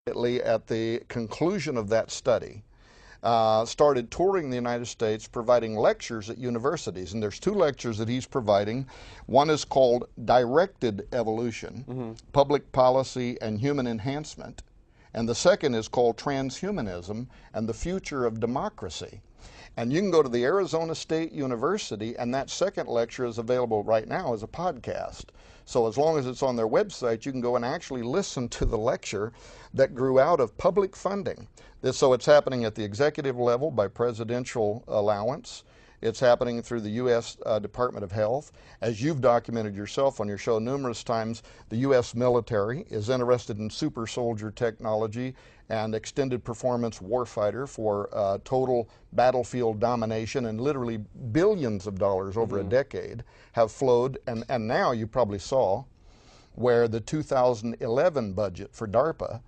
At the conclusion of that study, started touring the United States, providing lectures at universities. And there's two lectures that he's providing. One is called Directed Evolution, Public Policy and Human Enhancement. And the second is called Transhumanism and the Future of Democracy. And you can go to the Arizona State University, and that second lecture is available right now as a podcast. So as long as it's on their website, you can go and actually listen to the lecture that grew out of public funding. So it's happening at the executive level by presidential allowance. It's happening through the U.S. Department of Health. As you've documented yourself on your show numerous times, the U.S. military is interested in super soldier technology and extended performance warfighter for total battlefield domination, and literally billions of dollars over a decade have flowed. And now you probably saw where the 2011 budget for DARPA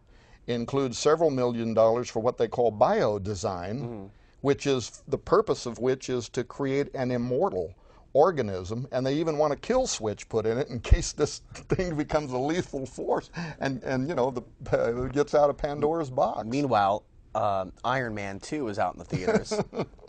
includes several $millions for what they call biodesign, which is the purpose of which is to create an immortal organism, and they even want a kill switch put in it in case this thing becomes a lethal force and you know, gets out of Pandora's box. Meanwhile, Iron Man 2 is out in the theaters,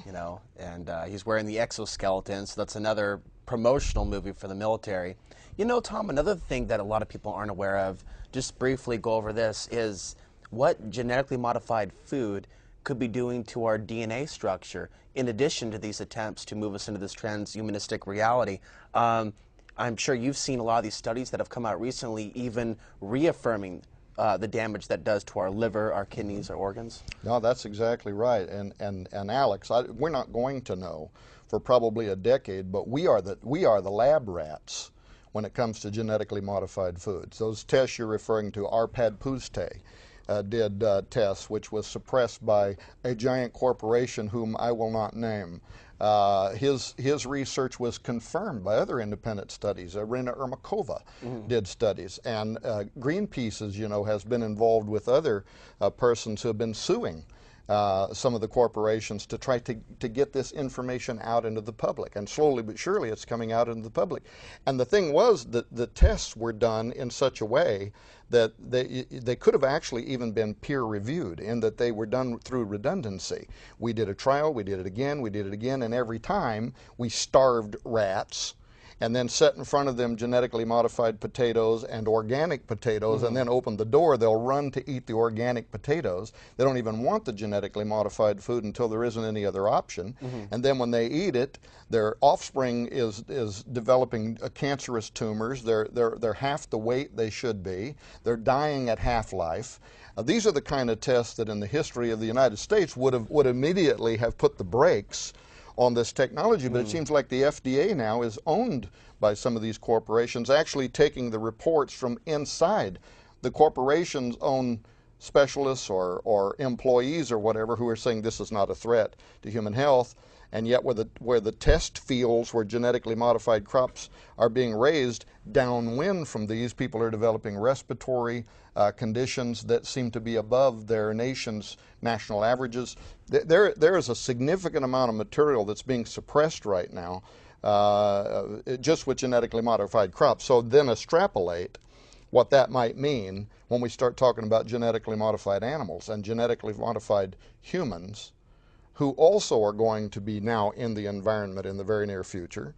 you know, and he's wearing the exoskeleton, so that's another promotional movie for the military. You know, Tom, another thing that a lot of people aren't aware of, just briefly go over this, is what genetically modified food could be doing to our DNA structure, in addition to these attempts to move us into this transhumanistic reality. I'm sure you've seen a lot of these studies that have come out recently, even reaffirming the damage that does to our liver, our kidneys, our organs. No, that's exactly right. And Alex, we're not going to know for probably a decade, but we are the lab rats when it comes to genetically modified foods. Those tests you're referring to, Arpad Pusztai did tests, which was suppressed by a giant corporation whom I will not name. His research was confirmed by other independent studies. Irina Ermakova did studies, and Greenpeace, as you know, has been involved with other persons who have been suing some of the corporations to try to get this information out into the public. And slowly but surely it's coming out into the public. And the thing was that the tests were done in such a way that they could have actually even been peer reviewed, in that they were done through redundancy. We did a trial, we did it again, and every time we starved rats and then set in front of them genetically modified potatoes and organic potatoes, and then open the door, they'll run to eat the organic potatoes. They don't even want the genetically modified food until there isn't any other option. And then when they eat it, their offspring is developing cancerous tumors. They're half the weight they should be. They're dying at half-life. These are the kind of tests that in the history of the United States would immediately have put the brakes on this technology, but it seems like the FDA now is owned by some of these corporations, actually taking the reports from inside the corporation's own specialists or employees or whatever, who are saying this is not a threat to human health, and yet where the test fields where genetically modified crops are being raised, downwind from these, people are developing respiratory conditions that seem to be above their nation's national averages. There is a significant amount of material that's being suppressed right now, just with genetically modified crops. So then extrapolate what that might mean when we start talking about genetically modified animals and genetically modified humans, who also are going to be now in the environment in the very near future.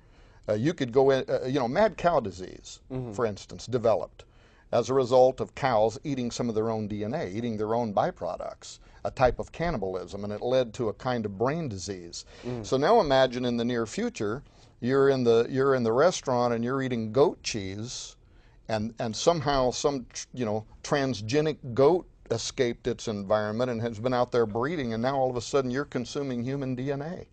You could go in, you know, mad cow disease, for instance, developed as a result of cows eating some of their own DNA, eating their own byproducts, a type of cannibalism, and it led to a kind of brain disease. So now imagine in the near future, you're in the restaurant and you're eating goat cheese, and somehow some transgenic goat escaped its environment and has been out there breeding, and now all of a sudden you're consuming human DNA.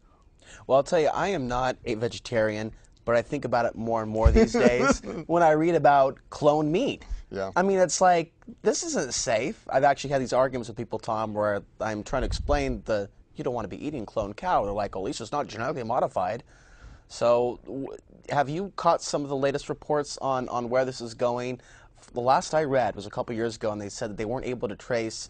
Well, I'll tell you, I am not a vegetarian, but I think about it more and more these days when I read about cloned meat. Yeah. I mean, it's like, this isn't safe. I've actually had these arguments with people, Tom, where I'm trying to explain you don't want to be eating cloned cow. They're like, well, at least it's not genetically modified. So have you caught some of the latest reports on where this is going? The last I read was a couple years ago, and they said that they weren't able to trace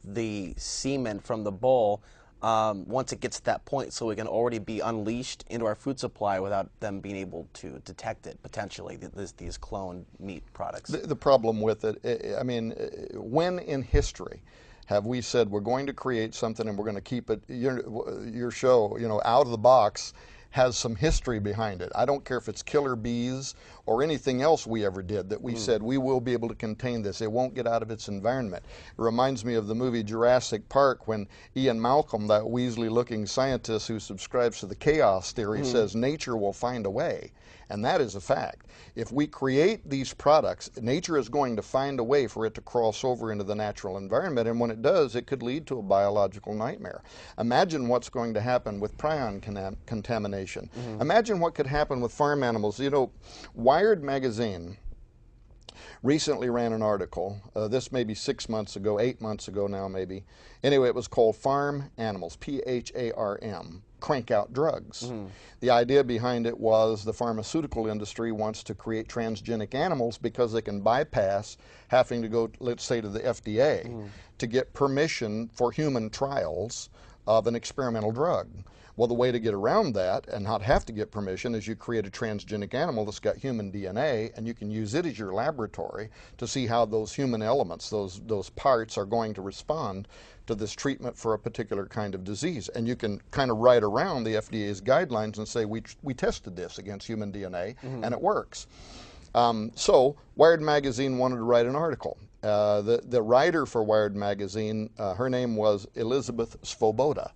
the semen from the bull once it gets to that point, so it can already be unleashed into our food supply without them being able to detect it, potentially, these cloned meat products? The problem with it, I mean, when in history have we said we're going to create something and we're going to keep it, your show, out of the box, has some history behind it. I don't care if it's killer bees or anything else we ever did that we said we will be able to contain this. It won't get out of its environment. It reminds me of the movie Jurassic Park when Ian Malcolm, that Weasley-looking scientist who subscribes to the chaos theory, says nature will find a way. And that is a fact. If we create these products, nature is going to find a way for it to cross over into the natural environment, and when it does, it could lead to a biological nightmare. Imagine what's going to happen with prion contamination. Imagine what could happen with farm animals. Wired magazine recently ran an article, this may be 6 months ago, 8 months ago now maybe. Anyway, it was called Farm Animals, P-H-A-R-M, Crank Out Drugs. The idea behind it was the pharmaceutical industry wants to create transgenic animals because they can bypass having to go, let's say, to the FDA to get permission for human trials of an experimental drug. Well, the way to get around that and not have to get permission is you create a transgenic animal that's got human DNA, and you can use it as your laboratory to see how those human elements, those parts, are going to respond to this treatment for a particular kind of disease. And you can kind of write around the FDA's guidelines and say, we tested this against human DNA, and it works. So Wired Magazine wanted to write an article. The writer for Wired Magazine, her name was Elizabeth Svoboda.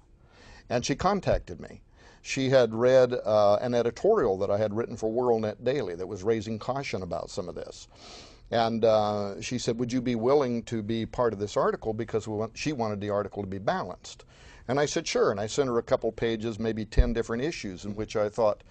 And she contacted me. She had read an editorial that I had written for WorldNet Daily that was raising caution about some of this. And she said, would you be willing to be part of this article, because she wanted the article to be balanced. And I said, sure. And I sent her a couple pages, maybe 10 different issues in which I thought,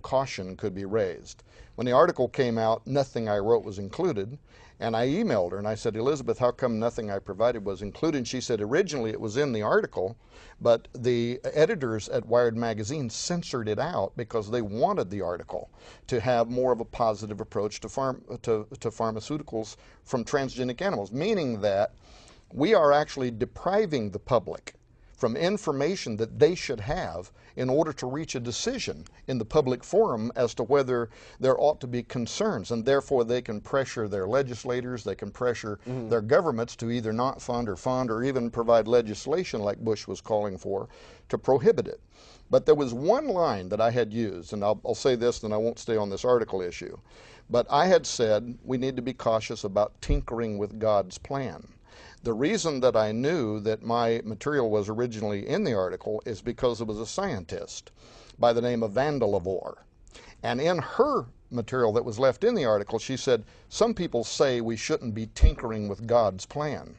caution could be raised. When the article came out, nothing I wrote was included. And I emailed her and I said, Elizabeth, how come nothing I provided was included? And she said, originally it was in the article, but the editors at Wired Magazine censored it out because they wanted the article to have more of a positive approach to pharmaceuticals from transgenic animals, meaning that we are actually depriving the public from information that they should have in order to reach a decision in the public forum as to whether there ought to be concerns, and therefore they can pressure their legislators, they can pressure their governments to either not fund or even provide legislation like Bush was calling for to prohibit it. But there was one line that I had used, and I'll say this, then I won't stay on this article issue, but I had said we need to be cautious about tinkering with God's plan. The reason that I knew that my material was originally in the article is because it was a scientist by the name of Vandelavore. And in her material that was left in the article, she said, some people say we shouldn't be tinkering with God's plan.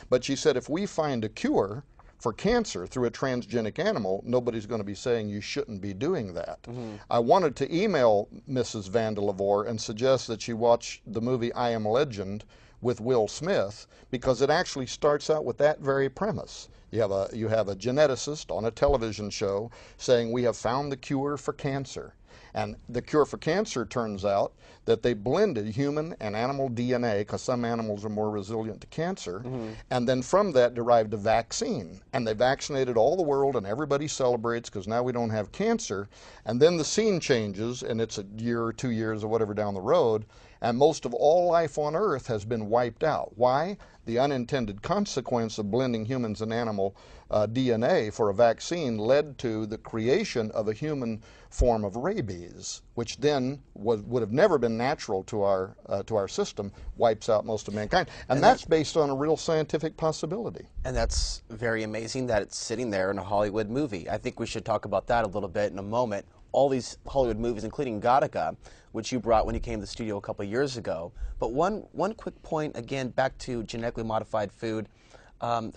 But she said, if we find a cure for cancer through a transgenic animal, nobody's going to be saying you shouldn't be doing that. I wanted to email Mrs. Vandelavore and suggest that she watch the movie I Am Legend with Will Smith, because it actually starts out with that very premise. You have a geneticist on a television show saying we have found the cure for cancer. And the cure for cancer turns out that they blended human and animal DNA, because some animals are more resilient to cancer, and then from that derived a vaccine. And they vaccinated all the world, and everybody celebrates because now we don't have cancer. And then the scene changes, and it's a year or 2 years or whatever down the road, and most of all life on Earth has been wiped out. Why? The unintended consequence of blending humans and animal DNA for a vaccine led to the creation of a human form of rabies, which then would have never been natural to our system, wipes out most of mankind. And that's based on a real scientific possibility. And that's very amazing that it's sitting there in a Hollywood movie. I think we should talk about that a little bit in a moment. All these Hollywood movies, including Gattaca, which you brought when you came to the studio a couple of years ago. But one quick point, again, back to genetically modified food,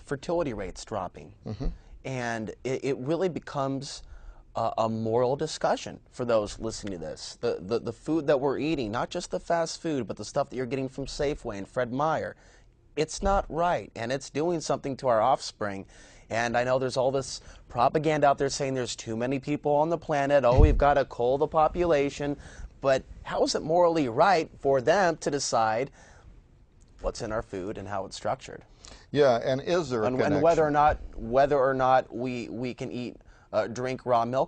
fertility rates dropping. And it really becomes a moral discussion for those listening to this. The food that we're eating, not just the fast food, but the stuff that you're getting from Safeway and Fred Meyer, it's not right, and it's doing something to our offspring. And I know there's all this propaganda out there saying there's too many people on the planet, oh, we've got to cull the population. But how is it morally right for them to decide what's in our food and how it's structured? Yeah, and is there a connection? And whether or not we can eat drink raw milk